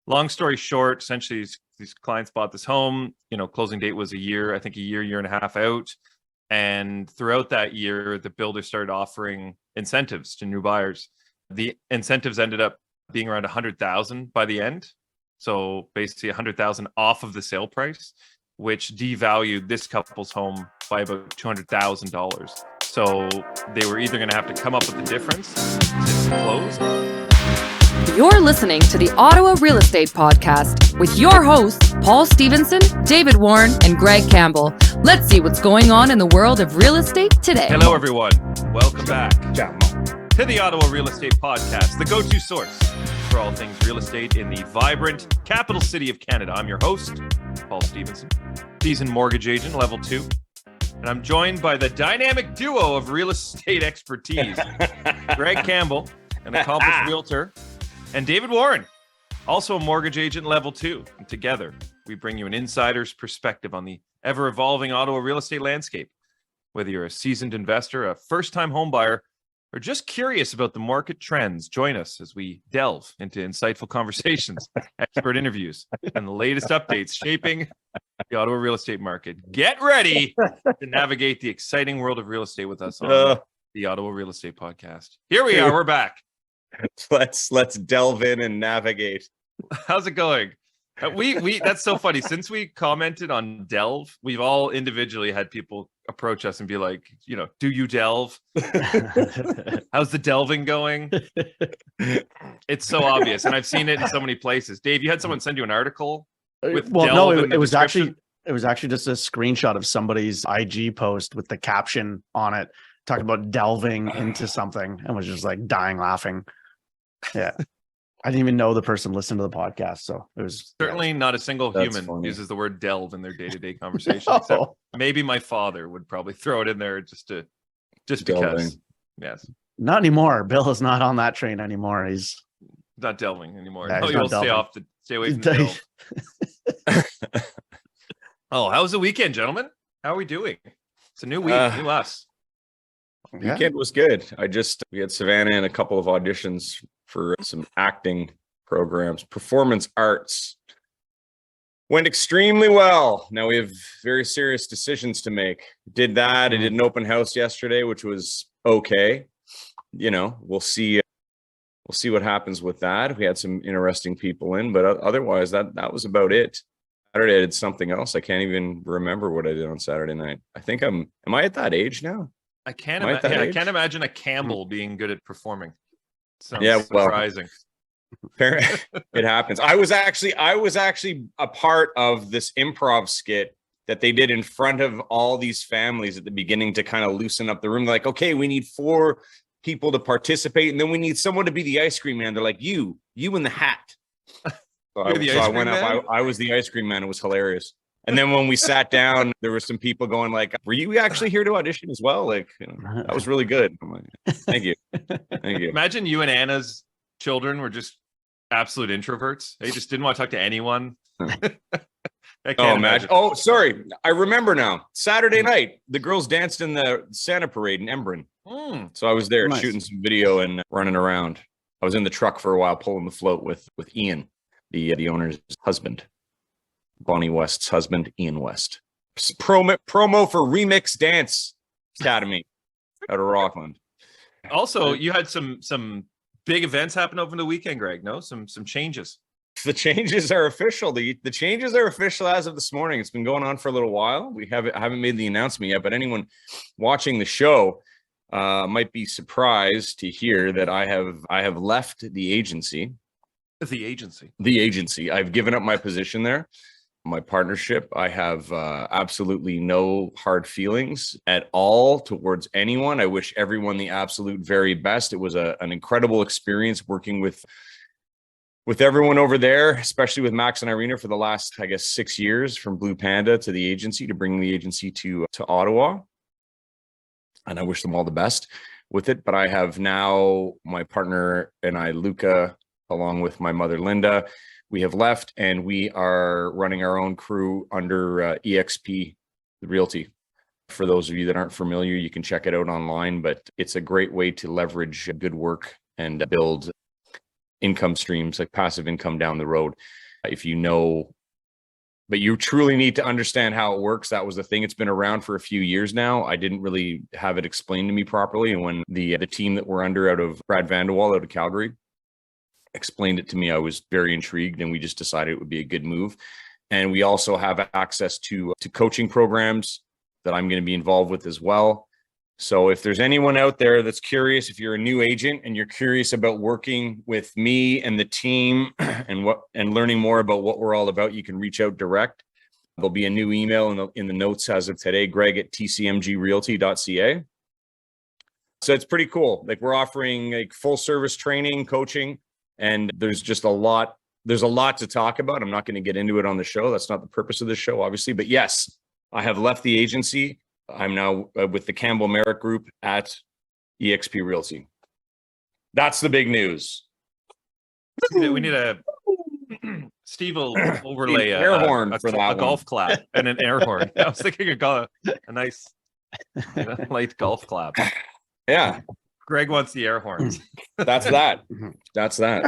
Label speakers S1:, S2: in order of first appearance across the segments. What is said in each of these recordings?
S1: long story short, essentially these clients bought this home. Closing date was a year and a half out. And throughout that year, the builder started offering incentives to new buyers. The incentives ended up being around $100,000 by the end. So basically $100,000 off of the sale price, which devalued this couple's home by about $200,000. So they were either going to have to come up with the difference to close.
S2: You're listening to the Ottawa Real Estate Podcast with your hosts, Paul Stevenson, David Warren, and Greg Campbell. Let's see what's going on in the world of real estate today.
S1: Hello, everyone. Welcome back to the Ottawa Real Estate Podcast, the go-to source for all things real estate in the vibrant capital city of Canada. I'm your host, Paul Stevenson, seasoned mortgage agent, level 2. And I'm joined by the dynamic duo of real estate expertise, Greg Campbell, an accomplished realtor, and David Warren, also a mortgage agent level 2. And together, we bring you an insider's perspective on the ever-evolving Ottawa real estate landscape. Whether you're a seasoned investor, a first-time homebuyer, or just curious about the market trends, join us as we delve into insightful conversations, expert interviews, and the latest updates shaping the Ottawa real estate market. Get ready to navigate the exciting world of real estate with us on the Ottawa Real Estate Podcast. Here we are. We're back.
S3: Let's delve in and navigate.
S1: How's it going? We that's so funny. Since we commented on delve, we've all individually had people approach us and be like, do you delve? How's the delving going? It's so obvious, and I've seen it in so many places. Dave, you had someone send you an article with
S4: it was actually just a screenshot of somebody's IG post with the caption on it talking about delving into something, and was just like dying laughing. Yeah. I didn't even know the person listened to the podcast. So it was
S1: certainly not a single human uses the word delve in their day-to-day conversation.
S4: No.
S1: Except maybe my father would probably throw it in there just because. Yes.
S4: Not anymore. Bill is not on that train anymore. He's
S1: not delving anymore.
S4: Yeah,
S1: No, he will stay away from the delve. Oh, how was the weekend, gentlemen? How are we doing? It's a new week, new us.
S3: Weekend was good. We had Savannah in a couple of auditions for some acting programs. Performance arts went extremely well. Now we have very serious decisions to make. Did that. I did an open house yesterday, which was okay. We'll see what happens with that. We had some interesting people in, but otherwise that was about it. Saturday I did something else. I can't even remember what I did on Saturday night. I think am I at that age now?
S1: I can't imagine a Campbell being good at performing. Sounds surprising.
S3: It happens. I was actually a part of this improv skit that they did in front of all these families at the beginning to kind of loosen up the room. They're like, okay, we need 4 people to participate, and then we need someone to be the ice cream man. They're like, you in the hat. So I went up. I was the ice cream man. It was hilarious. And then when we sat down, there were some people going like, were you actually here to audition as well? Like, that was really good. I'm like, thank you. Thank you.
S1: Imagine you and Anna's children were just absolute introverts. They just didn't want to talk to anyone. I can't imagine.
S3: Oh, sorry. I remember now. Saturday night, the girls danced in the Santa parade in Embrun. So I was there shooting some video and running around. I was in the truck for a while, pulling the float with Ian, the owner's husband. Bonnie West's husband, Ian West. Promo for Remix Dance Academy out of Rockland.
S1: Also, you had some big events happen over the weekend, Greg. No, some changes.
S3: The changes are official. The changes are official as of this morning. It's been going on for a little while. We haven't made the announcement yet, but anyone watching the show might be surprised to hear that I have left the agency. The agency. I've given up my position there. My partnership. I have absolutely no hard feelings at all towards anyone. I wish everyone the absolute very best. It was an incredible experience working with everyone over there, especially with Max and Irina for the last, 6 years, from Blue Panda to the agency, to bring the agency to Ottawa. And I wish them all the best with it. But I have now my partner and I, Luca, along with my mother, Linda, we have left, and we are running our own crew under EXP Realty. For those of you that aren't familiar, you can check it out online, but it's a great way to leverage good work and build income streams, like passive income down the road. If you know, but you truly need to understand how it works. That was the thing. It's been around for a few years now. I didn't really have it explained to me properly. And when the team that we're under out of Brad Vanderwall out of Calgary explained it to me, I was very intrigued, and we just decided it would be a good move. And we also have access to coaching programs that I'm going to be involved with as well. So if there's anyone out there that's curious, if you're a new agent and you're curious about working with me and the team and learning more about what we're all about, you can reach out direct. There'll be a new email in the notes as of today, greg@tcmgrealty.ca. So it's pretty cool. Like, we're offering like full service training, coaching, and there's just a lot to talk about. I'm not going to get into it on the show. That's not the purpose of the show, obviously. But yes, I have left the agency. I'm now with the Campbell-Maric group at eXp Realty. That's the big news.
S1: We need a Steve will overlay
S3: air horn for that
S1: golf clap and an air horn. I was thinking a nice light golf clap.
S3: Yeah.
S1: Greg wants the air horns.
S3: That's that. That's that.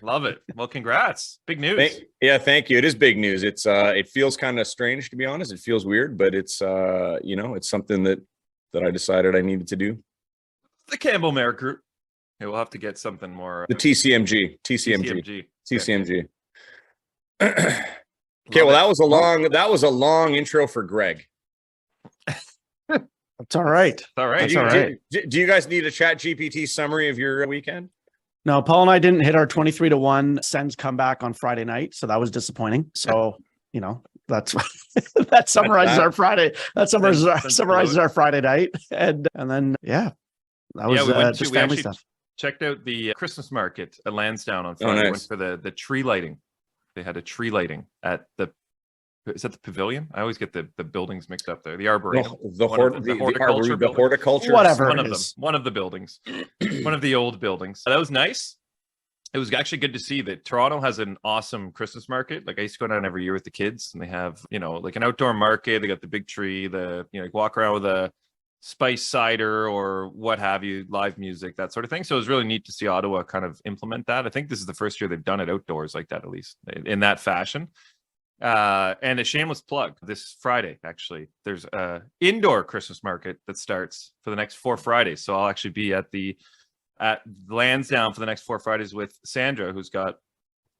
S1: Love it. Well, congrats. Big news.
S3: Thank you. It is big news. It's it feels kind of strange, to be honest. It feels weird, but it's it's something that I decided I needed to do.
S1: The Campbell-Maric group. Okay, we'll have to get something more.
S3: The TCMG. Okay, well, that was a long intro for Greg.
S4: That's all right.
S1: All right.
S3: Do you guys need a Chat GPT summary of your weekend?
S4: No, Paul and I didn't hit our 23-1 Sens comeback on Friday night, so that was disappointing. So, that's that summarizes our Friday. That summarizes our Friday night, and then that was just family stuff.
S1: Checked out the Christmas market at Lansdowne on Friday. Went for the tree lighting. They had a tree lighting at is that the pavilion? I always get the buildings mixed up there. The Arboretum.
S3: The horticulture.
S4: Whatever.
S1: One of the buildings. One of the old buildings. That was nice. It was actually good to see that Toronto has an awesome Christmas market. Like, I used to go down every year with the kids, and they have, like an outdoor market. They got the big tree, walk around with a spice cider or what have you, live music, that sort of thing. So it was really neat to see Ottawa kind of implement that. I think this is the first year they've done it outdoors like that, at least in that fashion. And a shameless plug, this Friday, actually, there's a indoor Christmas market that starts for the next 4 Fridays. So I'll actually be at Lansdowne for the next 4 Fridays with Sandra,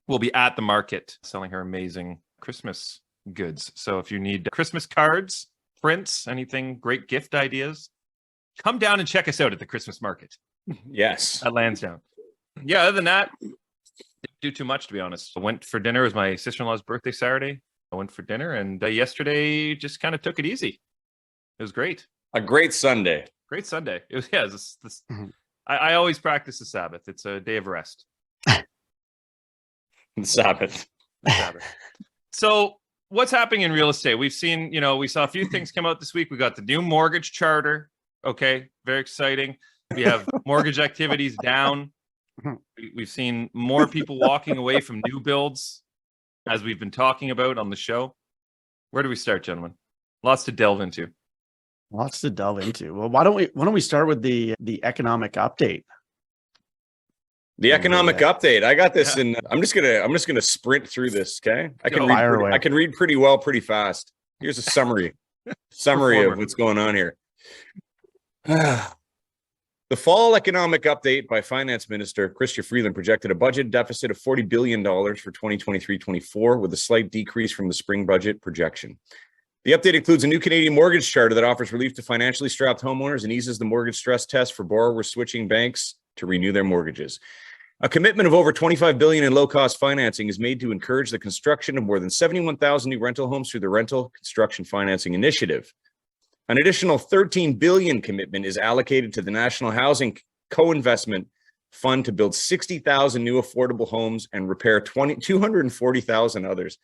S1: will be at the market selling her amazing Christmas goods. So if you need Christmas cards, prints, anything, great gift ideas, come down and check us out at the Christmas market.
S3: Yes.
S1: At Lansdowne. Yeah, other than that, didn't do too much, to be honest. I went for dinner. It was my sister-in-law's birthday Saturday. I went for dinner, and yesterday just kind of took it easy. It was great.
S3: A great Sunday.
S1: Great Sunday. It was, I always practice the Sabbath. It's a day of rest.
S3: The Sabbath.
S1: So what's happening in real estate? We've seen, we saw a few things come out this week. We got the new mortgage charter. Okay. Very exciting. We have mortgage activities down. We've seen more people walking away from new builds, as we've been talking about on the show. Where do we start, gentlemen? Lots to delve into.
S4: Well, why don't we start with the economic update?
S3: The economic update. I got this, and I'm just gonna sprint through this. Okay, I can read pretty well, pretty fast. Here's a summary of what's going on here. The fall economic update by Finance Minister Chrystia Freeland projected a budget deficit of $40 billion for 2023-24, with a slight decrease from the spring budget projection. The update includes a new Canadian mortgage charter that offers relief to financially strapped homeowners and eases the mortgage stress test for borrowers switching banks to renew their mortgages. A commitment of over $25 billion in low-cost financing is made to encourage the construction of more than 71,000 new rental homes through the Rental Construction Financing Initiative. An additional $13 billion commitment is allocated to the National Housing Co-Investment Fund to build 60,000 new affordable homes and repair 240,000 others.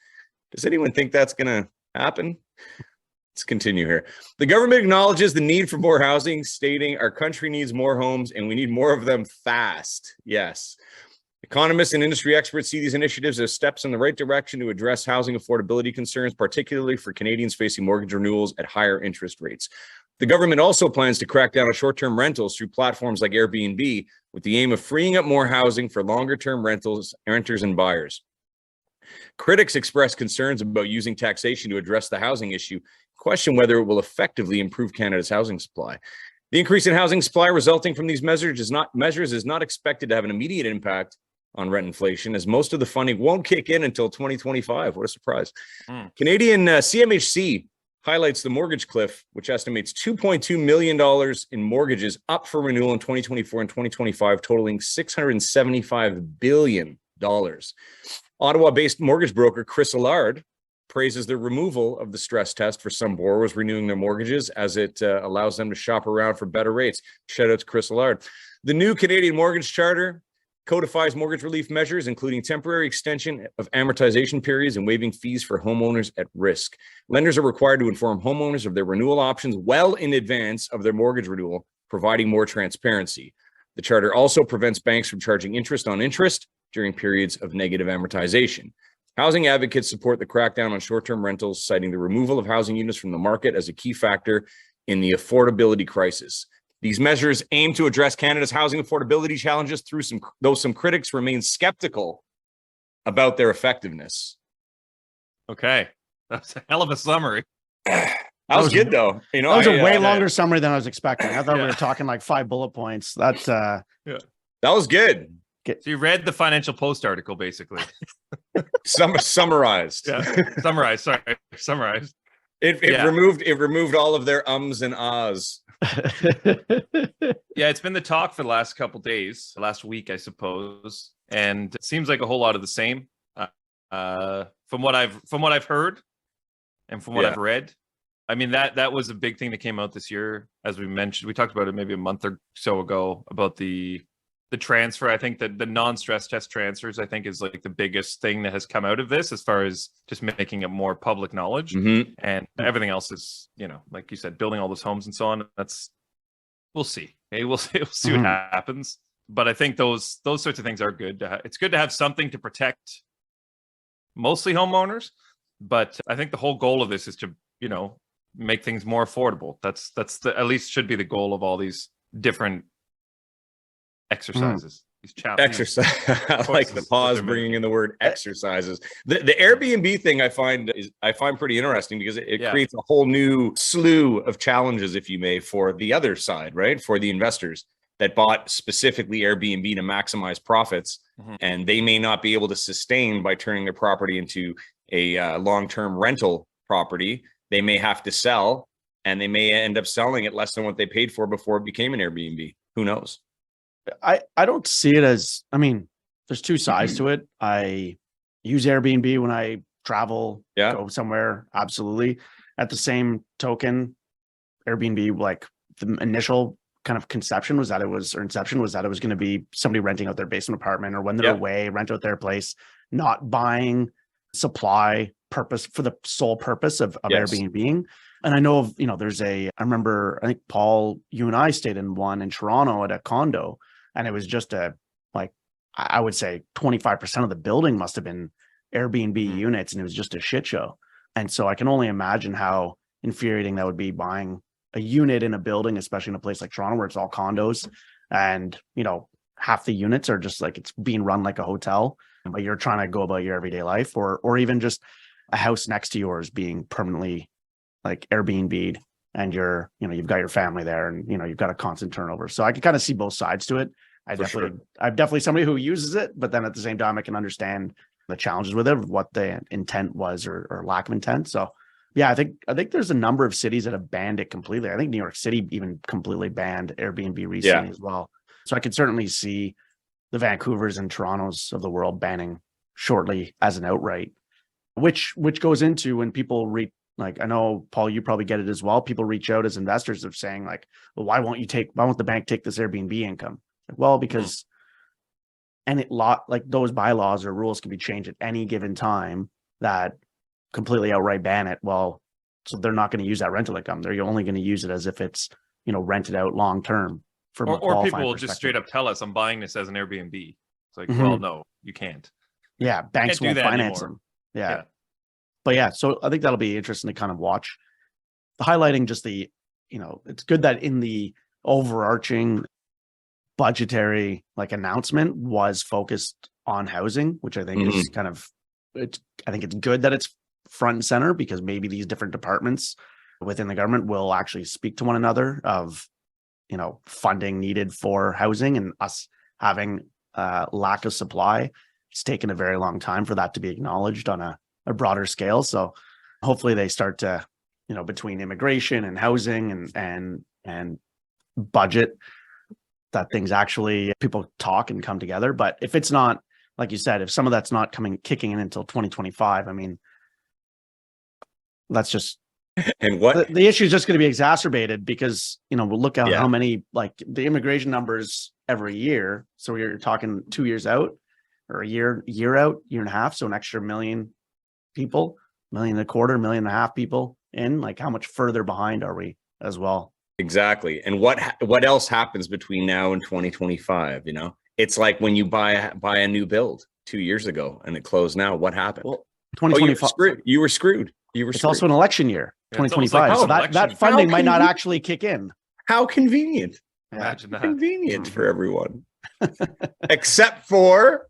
S3: Does anyone think that's going to happen? Let's continue here. The government acknowledges the need for more housing, stating our country needs more homes and we need more of them fast. Yes. Economists and industry experts see these initiatives as steps in the right direction to address housing affordability concerns, particularly for Canadians facing mortgage renewals at higher interest rates. The government also plans to crack down on short-term rentals through platforms like Airbnb, with the aim of freeing up more housing for longer-term renters and buyers. Critics express concerns about using taxation to address the housing issue, question whether it will effectively improve Canada's housing supply. The increase in housing supply resulting from these measures is not expected to have an immediate impact on rent inflation, as most of the funding won't kick in until 2025. What a surprise. Canadian CMHC highlights the mortgage cliff, which estimates $2.2 million in mortgages up for renewal in 2024 and 2025, totaling $675 billion. Ottawa-based mortgage broker Chris Allard praises the removal of the stress test for some borrowers renewing their mortgages, as it allows them to shop around for better rates. Shout out to Chris Allard. The new Canadian Mortgage Charter codifies mortgage relief measures, including temporary extension of amortization periods and waiving fees for homeowners at risk. Lenders are required to inform homeowners of their renewal options well in advance of their mortgage renewal, providing more transparency. The charter also prevents banks from charging interest on interest during periods of negative amortization. Housing advocates support the crackdown on short-term rentals, citing the removal of housing units from the market as a key factor in the affordability crisis. These measures aim to address Canada's housing affordability challenges, though some critics remain skeptical about their effectiveness.
S1: Okay, that's a hell of a summary.
S3: That was good, though.
S4: That was a way longer summary than I was expecting. I thought we were talking like 5 bullet points. That
S3: was good.
S1: So you read the Financial Post article, basically.
S3: Summarized.
S1: Summarized.
S3: It removed all of their ums and ahs.
S1: Yeah, it's been the talk for the last couple days, last week, I suppose, and it seems like a whole lot of the same. From what I've heard, and from what I've read. I mean, that was a big thing that came out this year, as we mentioned. We talked about it maybe a month or so ago about the transfer. I think that the non-stress test transfers, I think, is like the biggest thing that has come out of this, as far as just making it more public knowledge.
S3: Mm-hmm.
S1: And everything else is, like you said, building all those homes and so on. We'll see. Hey, we'll see what happens. But I think those sorts of things are good. It's good to have something to protect mostly homeowners. But I think the whole goal of this is to, make things more affordable. That's at least should be the goal of all these different exercises. These
S3: exercise. I like the pause bringing in the word exercises. The Airbnb thing I find pretty interesting, because it creates a whole new slew of challenges, if you may, for the other side, right? For the investors that bought specifically Airbnb to maximize profits, and they may not be able to sustain by turning their property into a long-term rental property. They may have to sell, and they may end up selling it less than what they paid for before it became an Airbnb. Who knows?
S4: I don't see it as, there's two sides to it. I use Airbnb when I travel, go somewhere. Absolutely. At the same token, Airbnb, like the initial kind of inception was that it was going to be somebody renting out their basement apartment, or when they're away, rent out their place, not buying supply purpose for the sole purpose of Airbnb. And I know of, I remember, I think Paul, you and I stayed in one in Toronto at a condo, and it was just I would say 25% of the building must have been Airbnb units, and it was just a shit show. And so I can only imagine how infuriating that would be, buying a unit in a building, especially in a place like Toronto where it's all condos, and, half the units are just like, it's being run like a hotel, but you're trying to go about your everyday life, or even just a house next to yours being permanently like Airbnb'd, and you've got your family there, and you've got a constant turnover. So I can kind of see both sides to it. I'm definitely somebody who uses it, but then at the same time I can understand the challenges with it, what the intent was, or lack of intent. So yeah, I think there's a number of cities that have banned it completely. I think New York City even completely banned Airbnb recently as well. So I could certainly see the Vancouvers and Torontos of the world banning shortly as an outright, which goes into when people I know, Paul, you probably get it as well. People reach out as investors of saying like, well, why won't the bank take this Airbnb income? Well, because those bylaws or rules can be changed at any given time that completely outright ban it. Well, so they're not going to use that rental income. They're only going to use it as if it's, rented out long term.
S1: Or people will just straight up tell us, I'm buying this as an Airbnb. It's like, well, no, you can't.
S4: Yeah, banks won't finance them. Yeah. But yeah, so I think that'll be interesting to kind of watch. Highlighting just the it's good that in the overarching budgetary announcement was focused on housing, which I think is I think it's good that it's front and center, because maybe these different departments within the government will actually speak to one another of, funding needed for housing, and us having lack of supply. It's taken a very long time for that to be acknowledged on a broader scale. So hopefully they start to, between immigration and housing and budget, that things actually, people talk and come together. But if it's not, like you said, if some of that's not kicking in until 2025, I mean, that's just,
S3: and what
S4: the issue is just going to be exacerbated, because, we'll look at how many, the immigration numbers every year. So we're talking 2 years out, or a year out, year and a half. So an extra million people, 1.25 million, 1.5 million people in, how much further behind are we as well?
S3: Exactly. And what else happens between now and 2025? It's like when you buy a new build 2 years ago and it closed now. What happened?
S4: Well, 2025.
S3: You were screwed.
S4: It's also an election year, 2025. So that funding might not actually kick in.
S3: How convenient.
S1: Imagine that.
S3: Convenient for everyone. Except for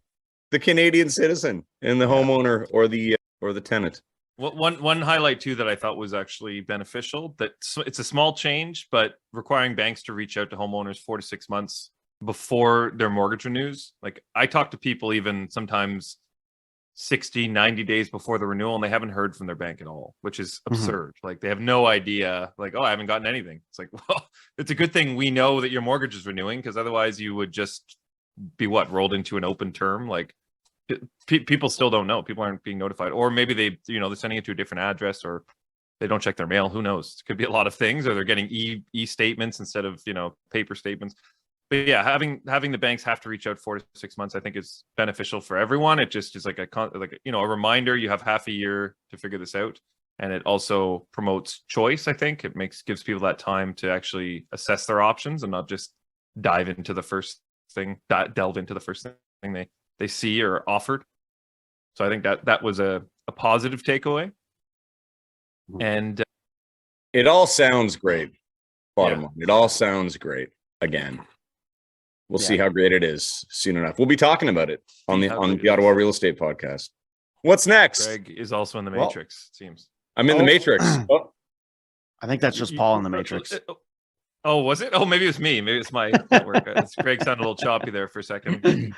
S3: the Canadian citizen and the homeowner or the tenant.
S1: Well, one highlight too that I thought was actually beneficial, that it's a small change, but requiring banks to reach out to homeowners 4 to 6 months before their mortgage renews. I talk to people even sometimes 60, 90 days before the renewal, and they haven't heard from their bank at all, which is absurd. They have no idea, oh, I haven't gotten anything. It's well, it's a good thing we know that your mortgage is renewing, because otherwise you would just be rolled into an open term. People still don't know. People aren't being notified, or maybe they're sending it to a different address, or they don't check their mail. Who knows? It could be a lot of things, or they're getting e-statements instead of, paper statements. But yeah, having the banks have to reach out 4 to 6 months, I think, is beneficial for everyone. It just is a reminder. You have half a year to figure this out, and it also promotes choice. I think it gives people that time to actually assess their options and not just delve into the first thing they see or offered. So I think that was a positive takeaway. And
S3: it all sounds great. Bottom line, it all sounds great. Again, we'll see how great it is soon enough. We'll be talking about it on the Ottawa Real Estate Podcast. What's next?
S1: Greg is also in the Matrix, it seems.
S3: I'm in the Matrix.
S4: I think that's just Paul in the Matrix.
S1: Oh, was it? Oh, maybe it was me. Maybe it's my network. Greg sounded a little choppy there for a second.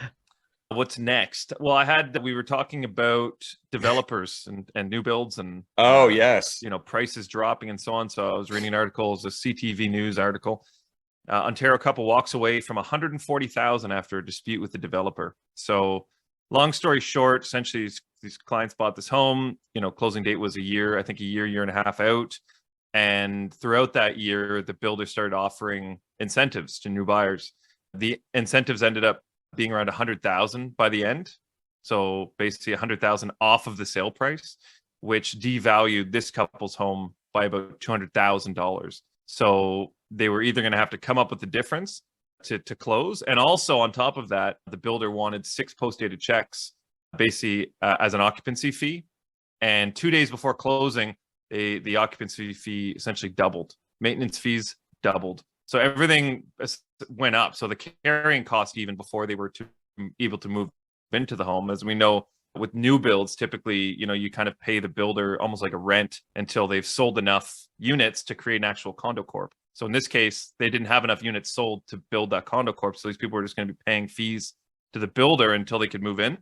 S1: What's next? Well, we were talking about developers and new builds and
S3: yes,
S1: prices dropping and so on. So I was reading an article, it was a CTV News article. Ontario couple walks away from $140,000 after a dispute with the developer. So long story short, essentially these clients bought this home, closing date was a year and a half out. And throughout that year, the builder started offering incentives to new buyers. The incentives ended up being around $100,000 by the end. So basically $100,000 off of the sale price, which devalued this couple's home by about $200,000. So they were either going to have to come up with the difference to close. And also on top of that, the builder wanted 6 post-dated checks, basically as an occupancy fee. And 2 days before closing, the occupancy fee essentially doubled. Maintenance fees doubled. So everything went up. So the carrying cost, even before they were able to move into the home, as we know, with new builds, typically, you kind of pay the builder almost like a rent until they've sold enough units to create an actual condo corp. So in this case, they didn't have enough units sold to build that condo corp. So these people were just going to be paying fees to the builder until they could move in.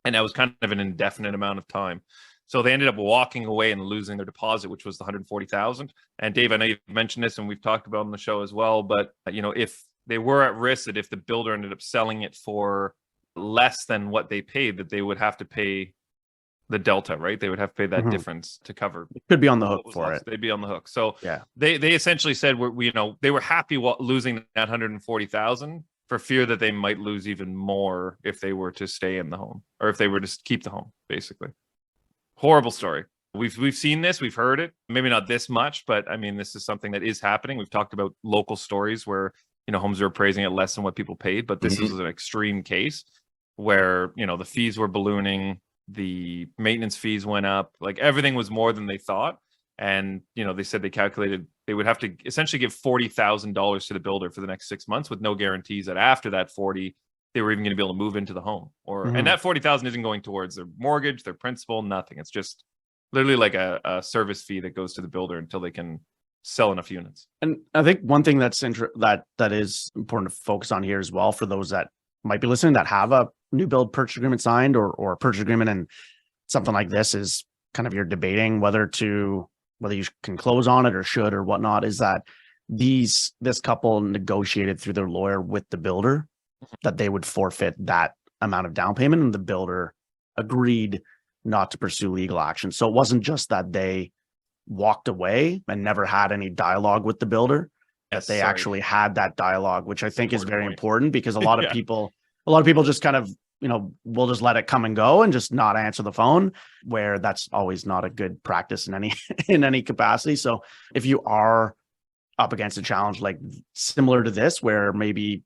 S1: And that was kind of an indefinite amount of time. So they ended up walking away and losing their deposit, which was the $140,000. And Dave, I know you've mentioned this and we've talked about it on the show as well, but if they were at risk that if the builder ended up selling it for less than what they paid, that they would have to pay the delta, right? They would have to pay that difference to cover.
S4: It could be on the hook for it.
S1: They'd be on the hook. So they essentially said, they were happy losing that $140,000 for fear that they might lose even more if they were to stay in the home, or if they were to keep the home, basically. Horrible story. We've seen this, we've heard it, maybe not this much, but I mean, this is something that is happening. We've talked about local stories where, homes are appraising at less than what people paid, but this is an extreme case where, the fees were ballooning, the maintenance fees went up, like everything was more than they thought. And, they said they calculated they would have to essentially give $40,000 to the builder for the next 6 months with no guarantees that after that 40, they were even going to be able to move into the home. And that 40,000 isn't going towards their mortgage, their principal, nothing. It's just literally like a service fee that goes to the builder until they can sell enough units.
S4: And I think one thing that is important to focus on here as well for those that might be listening that have a new build purchase agreement signed or a purchase agreement, and something like this is kind of you're debating whether you can close on it or should or whatnot, is that this couple negotiated through their lawyer with the builder that they would forfeit that amount of down payment, and the builder agreed not to pursue legal action. So it wasn't just that they walked away and never had any dialogue with the builder, that they actually had that dialogue, which I think is very important, because a lot of people just kind of, will just let it come and go and just not answer the phone, where that's always not a good practice in any capacity. So if you are up against a challenge like similar to this, where maybe,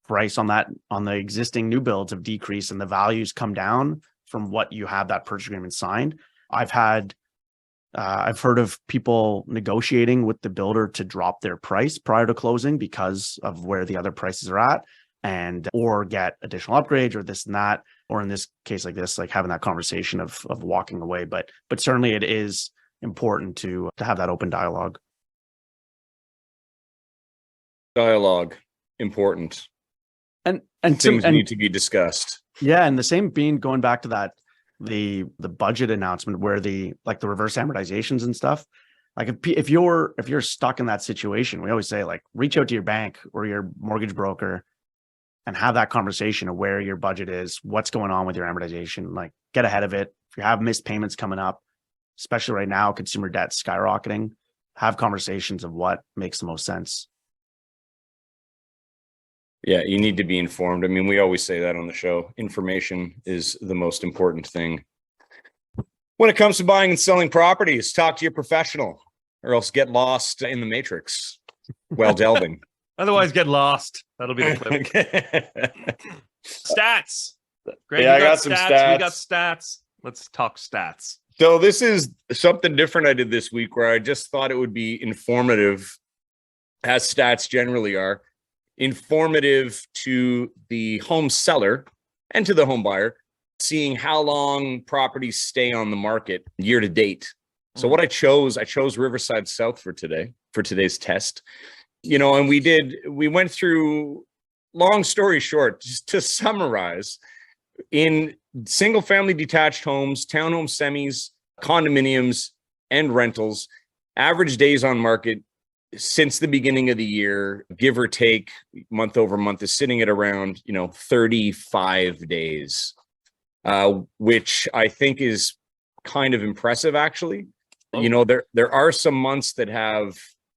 S4: price on the existing new builds have decreased and the values come down from what you have that purchase agreement signed, I've heard of people negotiating with the builder to drop their price prior to closing because of where the other prices are at, or get additional upgrades or this and that, or in this case like this, like having that conversation of walking away. But certainly it is important to have that open dialogue.
S3: Dialogue, important.
S4: And
S3: things need to be discussed.
S4: Yeah. And the same being going back to that, the budget announcement where the reverse amortizations and stuff, like if you're stuck in that situation, we always say, like, reach out to your bank or your mortgage broker and have that conversation of where your budget is, what's going on with your amortization, like get ahead of it. If you have missed payments coming up, especially right now, consumer debt skyrocketing, have conversations of what makes the most sense.
S3: Yeah, you need to be informed. I mean, we always say that on the show. Information is the most important thing. When it comes to buying and selling properties, talk to your professional, or else get lost in the matrix while delving.
S1: Otherwise, get lost. That'll be the clip. Stats. Greg,
S3: yeah, I got some stats.
S1: We got stats. Let's talk stats.
S3: So this is something different I did this week, where I just thought it would be informative, as stats generally are, informative to the home seller and to the home buyer, seeing how long properties stay on the market year to date. So what I chose Riverside South for today's test. And we went through, long story short, just to summarize, in single family detached homes, townhome semis, condominiums, and rentals, average days on market since the beginning of the year, give or take month over month, is sitting at around 35 days, which I think is kind of impressive, actually. There are some months that have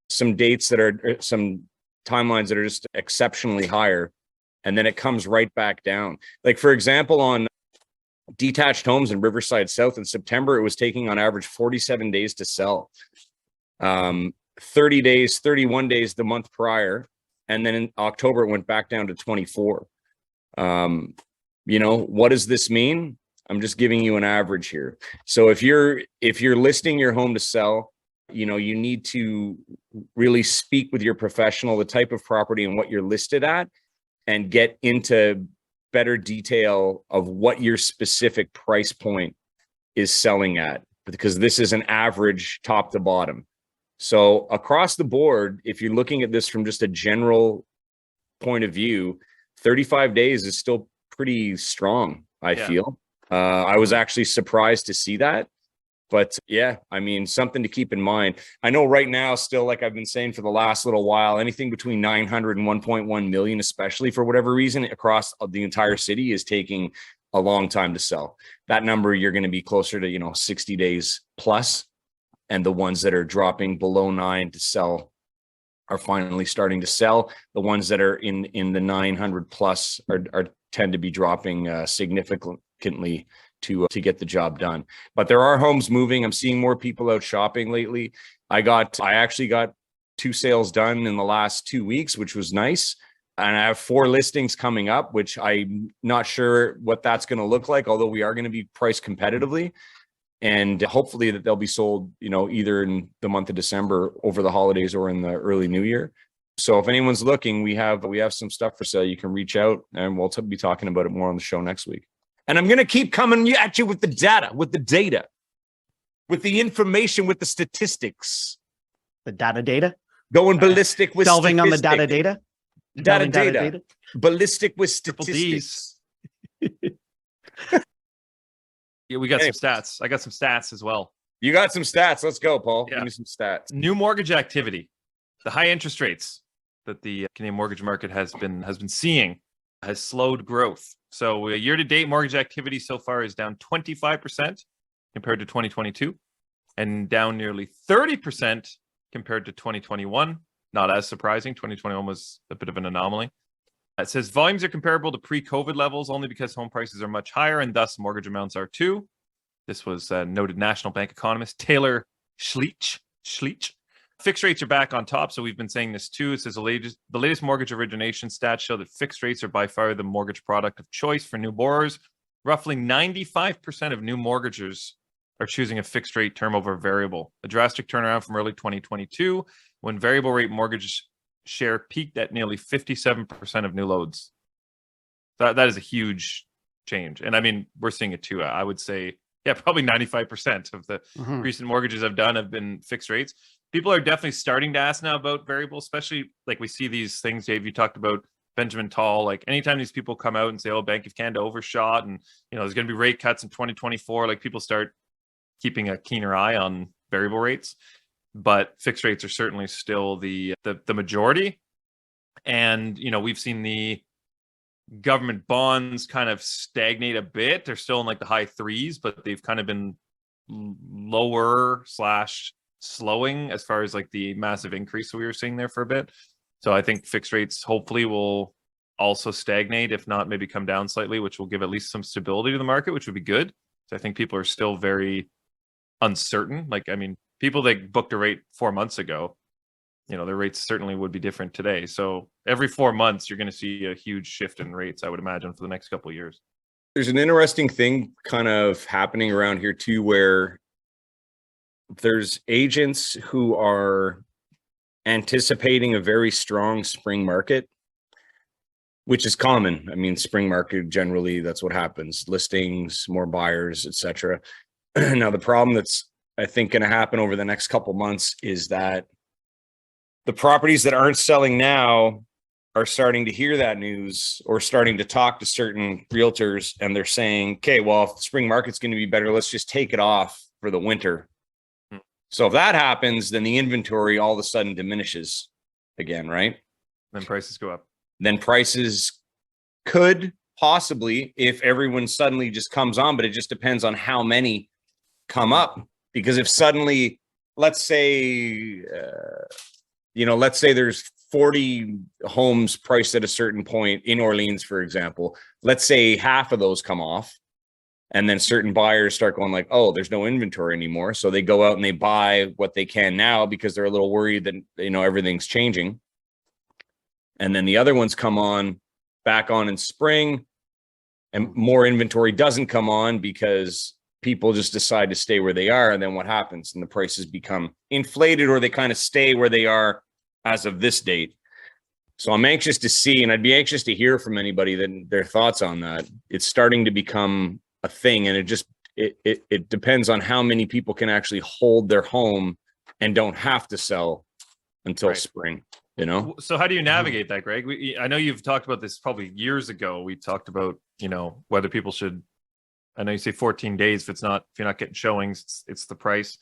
S3: some dates that are some timelines that are just exceptionally higher, and then it comes right back down. Like, for example, on detached homes in Riverside South in September, it was taking on average 47 days to sell. 30 days, 31 days the month prior. And then in October, it went back down to 24. What does this mean? I'm just giving you an average here. So if you're listing your home to sell, you need to really speak with your professional, the type of property and what you're listed at, and get into better detail of what your specific price point is selling at, because this is an average top to bottom. So across the board, if you're looking at this from just a general point of view, 35 days is still pretty strong, I feel. I was actually surprised to see that. But yeah, I mean, something to keep in mind. I know right now, still, like I've been saying for the last little while, anything between 900 and 1.1 million, especially for whatever reason, across the entire city, is taking a long time to sell. That number, you're going to be closer to, 60 days plus. And the ones that are dropping below 9 to sell are finally starting to sell. The ones that are in the 900 plus are tend to be dropping significantly to get the job done. But there are homes moving. I'm seeing more people out shopping lately. I actually got 2 sales done in the last 2 weeks, which was nice. And I have 4 listings coming up, which I'm not sure what that's going to look like, although we are going to be priced competitively. and hopefully that they'll be sold, either in the month of December over the holidays or in the early new year. So if anyone's looking, we have some stuff for sale. You can reach out, and we'll be talking about it more on the show next week. And I'm going to keep coming at you with the data, with the information, with the statistics.
S4: The data?
S3: Going ballistic with
S4: delving on the data?
S3: Data. Ballistic with statistics.
S1: Yeah, we got some stats. I got some stats as well.
S3: You got some stats. Let's go, Paul.
S1: Yeah.
S3: Give me some stats.
S1: New mortgage activity. The high interest rates that the Canadian mortgage market has been seeing has slowed growth. So year-to-date mortgage activity so far is down 25% compared to 2022 and down nearly 30% compared to 2021. Not as surprising. 2021 was a bit of an anomaly. It says volumes are comparable to pre-COVID levels only because home prices are much higher and thus mortgage amounts are too. This was noted National Bank economist Taylor Schleich. Fixed rates are back on top, so we've been saying this too. It says the latest mortgage origination stats show that fixed rates are by far the mortgage product of choice for new borrowers. Roughly 95% of new mortgagers are choosing a fixed rate term over variable, a drastic turnaround from early 2022 when variable rate mortgage share peaked at nearly 57% of new loads. That is a huge change. And I mean, we're seeing it too. I would say, probably 95% of the recent mortgages I've done have been fixed rates. People are definitely starting to ask now about variable, especially like we see these things, Dave, you talked about Benjamin Tall. Like anytime these people come out and say, oh, Bank of Canada overshot and, there's going to be rate cuts in 2024, like people start keeping a keener eye on variable rates. But fixed rates are certainly still the majority. And, we've seen the government bonds kind of stagnate a bit. They're still in like the high threes, but they've kind of been lower / slowing as far as like the massive increase that we were seeing there for a bit. So I think fixed rates hopefully will also stagnate, if not maybe come down slightly, which will give at least some stability to the market, which would be good. So I think people are still very uncertain. Like, I mean, people that booked a rate 4 months ago, their rates certainly would be different today. So every 4 months, you're going to see a huge shift in rates, I would imagine, for the next couple of years.
S3: There's an interesting thing kind of happening around here too, where there's agents who are anticipating a very strong spring market, which is common. I mean, spring market, generally, that's what happens. Listings, more buyers, etc. Now, the problem that's, I think, going to happen over the next couple months is that the properties that aren't selling now are starting to hear that news or starting to talk to certain realtors, and they're saying, okay, well, if the spring market's going to be better, let's just take it off for the winter. So if that happens, then the inventory all of a sudden diminishes again, right?
S1: Then prices go up.
S3: Then prices could possibly, if everyone suddenly just comes on, but it just depends on how many come up. Because if suddenly, let's say there's 40 homes priced at a certain point in Orleans, for example, let's say half of those come off. And then certain buyers start going like, oh, there's no inventory anymore. So they go out and they buy what they can now because they're a little worried that, everything's changing. And then the other ones come back on in spring, and more inventory doesn't come on because people just decide to stay where they are. And then what happens? And the prices become inflated, or they kind of stay where they are as of this date. So I'm anxious to see, and I'd be anxious to hear from anybody their thoughts on that. It's starting to become a thing, and it depends on how many people can actually hold their home and don't have to sell until spring.
S1: So how do you navigate that, Greg? I know you've talked about this probably years ago. We talked about whether people should. I know you say 14 days. If you're not getting showings, it's the price.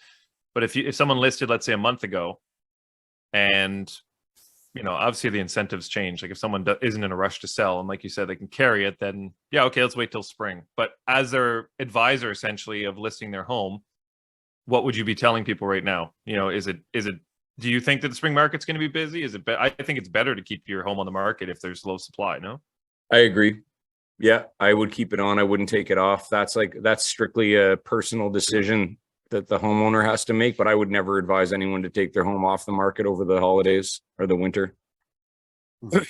S1: But if someone listed, let's say a month ago, and obviously the incentives change. Like if someone isn't in a rush to sell, and like you said, they can carry it, then okay, let's wait till spring. But as their advisor, essentially, of listing their home, what would you be telling people right now? Is it? Do you think that the spring market's going to be busy? I think it's better to keep your home on the market if there's low supply. No,
S3: I agree. Yeah, I would keep it on. I wouldn't take it off. That's strictly a personal decision that the homeowner has to make, but I would never advise anyone to take their home off the market over the holidays or the winter.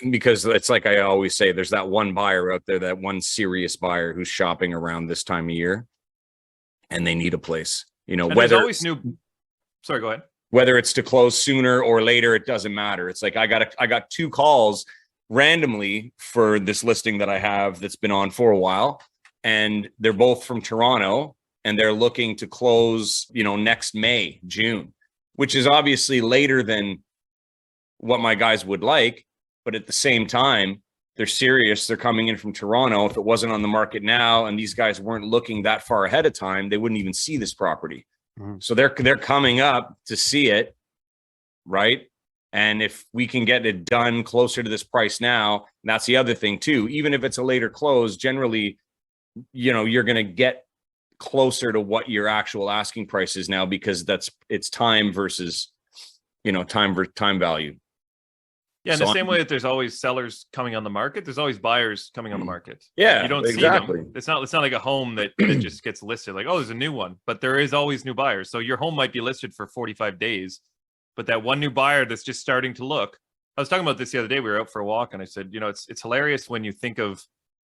S3: Because it's like I always say, there's that one buyer out there, that one serious buyer who's shopping around this time of year. and they need a place.
S1: And
S3: whether
S1: there's always sorry, go ahead.
S3: Whether it's to close sooner or later, it doesn't matter. It's like I got 2 calls randomly for this listing that I have that's been on for a while, and they're both from Toronto, and they're looking to close, next May, June, which is obviously later than what my guys would like. But at the same time, they're serious. They're coming in from Toronto. If it wasn't on the market now and these guys weren't looking that far ahead of time, they wouldn't even see this property. So they're coming up to see it, right? And if we can get it done closer to this price now, that's the other thing too. Even if it's a later close, generally, you're going to get closer to what your actual asking price is now, because it's time versus, time value.
S1: Yeah, in the same way that there's always sellers coming on the market, there's always buyers coming on the market.
S3: Yeah,
S1: you don't
S3: exactly.
S1: see them. It's not like a home that just gets listed like, oh, there's a new one, but there is always new buyers. So your home might be listed for 45 days, but that one new buyer that's just starting to look. I was talking about this the other day. We were out for a walk, and I said, it's hilarious when you think of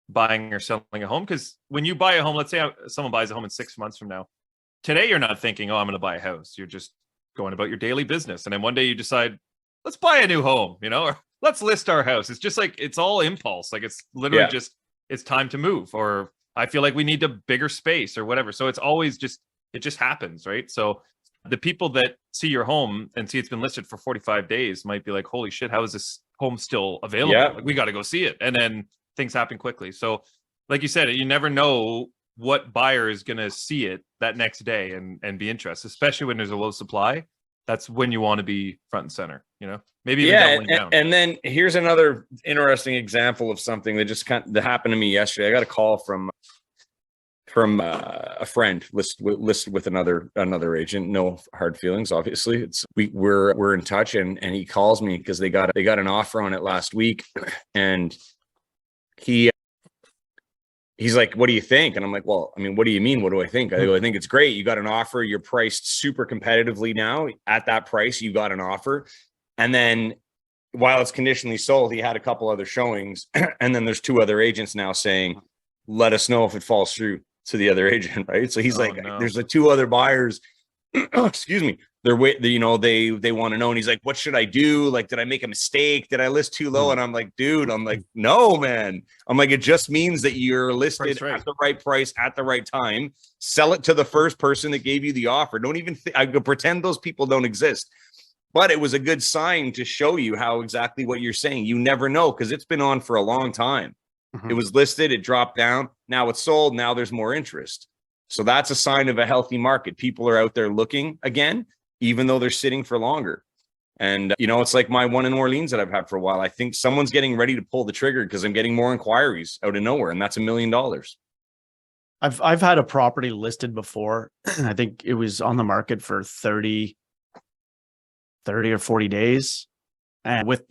S1: buying or selling a home, because when you buy a home, let's say someone buys a home in 6 months from now, today you're not thinking, oh, I'm going to buy a house. You're just going about your daily business, and then one day you decide, let's buy a new home, or let's list our house. It's just like, it's all impulse. Like, it's literally just, it's time to move, or I feel like we need a bigger space or whatever. So it's always it just happens, right? So the people that see your home and see it's been listed for 45 days might be like, holy shit, how is this home still available?
S3: Yeah.
S1: Like, we got to go see it. And then things happen quickly. So like you said, you never know what buyer is going to see it that next day and be interested, especially when there's a low supply. That's when you want to be front and center, maybe even doubling down.
S3: And then here's another interesting example of something that just that happened to me yesterday. I got a call from a friend listed with another agent. No hard feelings, obviously. We're in touch, and he calls me because they got an offer on it last week, and he's like, what do you think? And I'm like, well, I mean, what do you mean? What do I think? I go, I think it's great. You got an offer. You're priced super competitively now. At that price, you got an offer. And then while it's conditionally sold, he had a couple other showings. And then there's 2 other agents now saying, let us know if it falls through to the other agent, right? So he's there's 2 other buyers. Excuse me. They want to know. And he's like, what should I do? Like, did I make a mistake? Did I list too low? And I'm like, dude, no, man. I'm like, it just means that you're listed at the right price at the right time. Sell it to the first person that gave you the offer. Don't even I pretend those people don't exist. But it was a good sign to show you how exactly what you're saying. You never know, because it's been on for a long time. It was listed, it dropped down. Now it's sold. Now there's more interest. So that's a sign of a healthy market. People are out there looking again, even though they're sitting for longer. And, it's like my one in Orleans that I've had for a while. I think someone's getting ready to pull the trigger because I'm getting more inquiries out of nowhere. And that's $1 million.
S4: I've had a property listed before. I think it was on the market for 30 or 40 days, and with,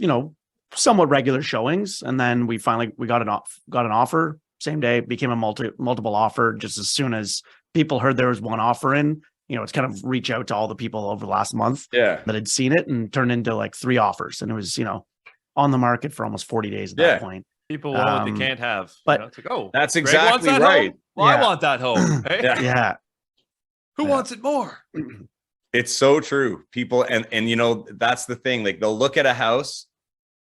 S4: somewhat regular showings. And then we finally, got an offer same day, became a multiple offer. Just as soon as people heard there was one offer in, it's kind of reach out to all the people over the last month that had seen it, and turned into like 3 offers. And it was, on the market for almost 40 days at that point.
S1: People want what they can't have.
S4: But
S1: it's like, oh,
S3: that's exactly right.
S1: Well, I want that home. Hey?
S4: Yeah.
S1: Who wants it more?
S3: It's so true. People, and that's the thing. Like, they'll look at a house,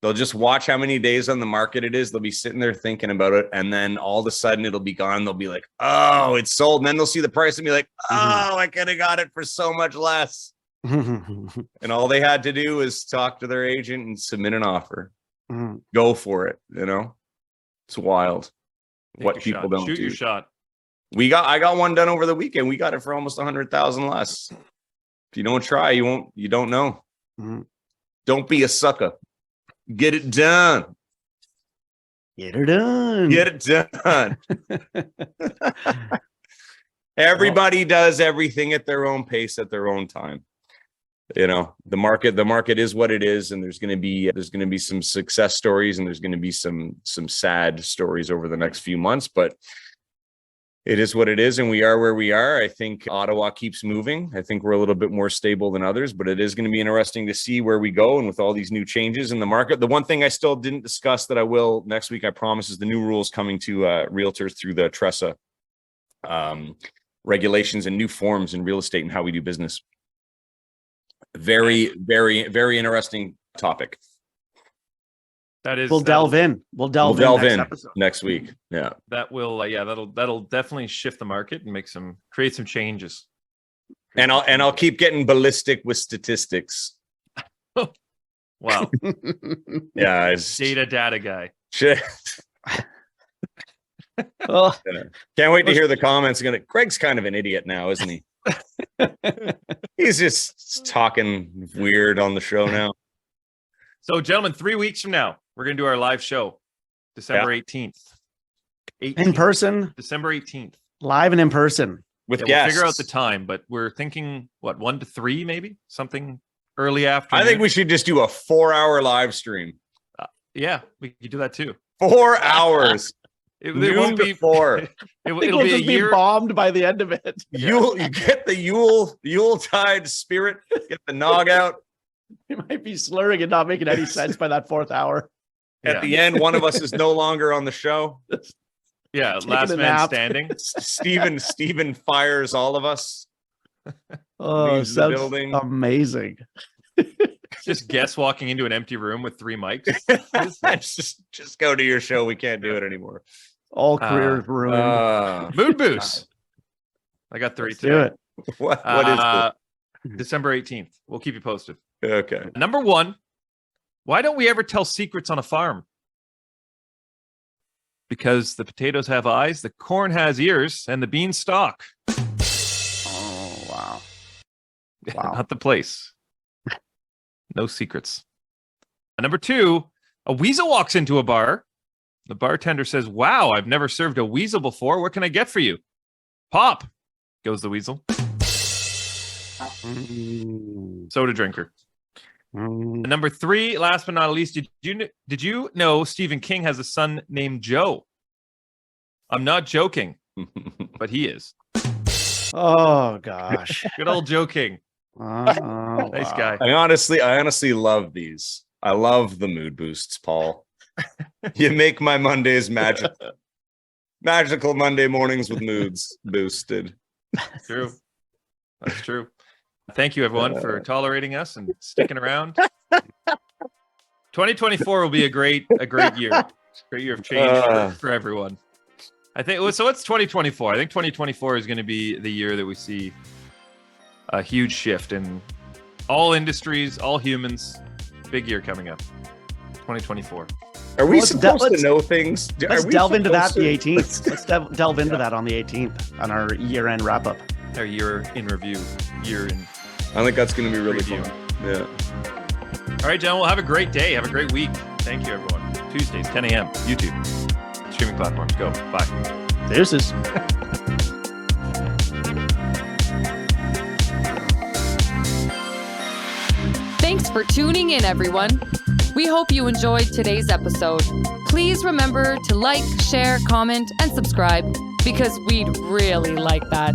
S3: they'll just watch how many days on the market it is. They'll be sitting there thinking about it, and then all of a sudden it'll be gone. They'll be like, oh, it's sold. And then they'll see the price and be like, oh, I could have got it for so much less. And all they had to do was talk to their agent and submit an offer. Go for it. It's wild. What people don't do.
S1: Shoot your shot.
S3: I got one done over the weekend. We got it for almost 100,000 less. If you don't try, you don't know. Don't be a sucker. Get it done.
S4: Get her done.
S3: Get it done. Everybody does everything at their own pace, at their own time. The market is what it is, and there's going to be some success stories, and there's going to be some sad stories over the next few months, but it is what it is, and we are where we are. I think Ottawa keeps moving. I think we're a little bit more stable than others, but it is going to be interesting to see where we go. And with all these new changes in the market, the one thing I still didn't discuss that I will next week, I promise, is the new rules coming to realtors through the TRESA regulations and new forms in real estate and how we do business. Very, very, very interesting topic.
S1: That is.
S4: We'll delve in
S3: next week. Yeah.
S1: That will. That'll definitely shift the market and create some changes.
S3: And I'll keep getting ballistic with statistics.
S1: Wow.
S3: Yeah. It's
S1: data guy.
S3: Shit.
S4: Oh.
S3: Can't wait to hear the comments. Greg's kind of an idiot now, isn't he? He's just talking weird on the show now.
S1: So, gentlemen, 3 weeks from now, we're going to do our live show, December 18th.
S4: In person?
S1: December 18th.
S4: Live and in person.
S3: With
S1: We'll
S3: guests.
S1: figure out the time, but we're thinking, 1 to 3 maybe? Something early afternoon.
S3: I think we should just do a 4-hour live stream.
S1: Yeah, we could do that too.
S3: 4 hours.
S1: It won't be
S4: 4.
S1: It'll
S4: be a year. Be bombed by the end of it.
S3: You get the Yuletide spirit. Get the nog out.
S4: You might be slurring and not making any sense by that 4th hour.
S3: At the end, one of us is no longer on the show.
S1: Yeah, last man standing.
S3: Steven fires all of us.
S4: Oh, sounds amazing.
S3: Just
S1: guests walking into an empty room with 3 mics.
S3: just go to your show. We can't do it anymore.
S4: All careers ruined.
S1: Mood boost. I got 3 today.
S4: Do it.
S3: What is this?
S1: December 18th. We'll keep you posted.
S3: Okay.
S1: Number 1, why don't we ever tell secrets on a farm? Because the potatoes have eyes, the corn has ears, and the beans stalk.
S4: Oh, wow.
S1: Not the place. No secrets. Number 2, a weasel walks into a bar. The bartender says, "Wow, I've never served a weasel before. What can I get for you?" "Pop," goes the weasel. Soda drinker. And number 3, last but not least, did you know Stephen King has a son named Joe? I'm not joking, but he is.
S4: Oh gosh.
S1: Good old Joe King. Nice guy.
S3: I honestly love these. I love the mood boosts, Paul. You make my Mondays magical. Magical Monday mornings with moods boosted.
S1: True. That's true. Thank you, everyone, for tolerating us and sticking around. 2024 will be a great year. Great year of change for everyone. I think so. What's 2024? I think 2024 is going to be the year that we see a huge shift in all industries, all humans. Big year coming up. 2024.
S3: Are we supposed to know things?
S4: Let's delve into that the 18th. Let's delve into that on the 18th on our year-end wrap-up.
S1: Our year in review.
S3: I think that's going to be really fun. Yeah.
S1: All right, John. Well, have a great day. Have a great week. Thank you, everyone. Tuesdays, 10 a.m. YouTube. Streaming platforms. Go. Bye.
S4: Deuces.
S2: Thanks for tuning in, everyone. We hope you enjoyed today's episode. Please remember to like, share, comment, and subscribe because we'd really like that.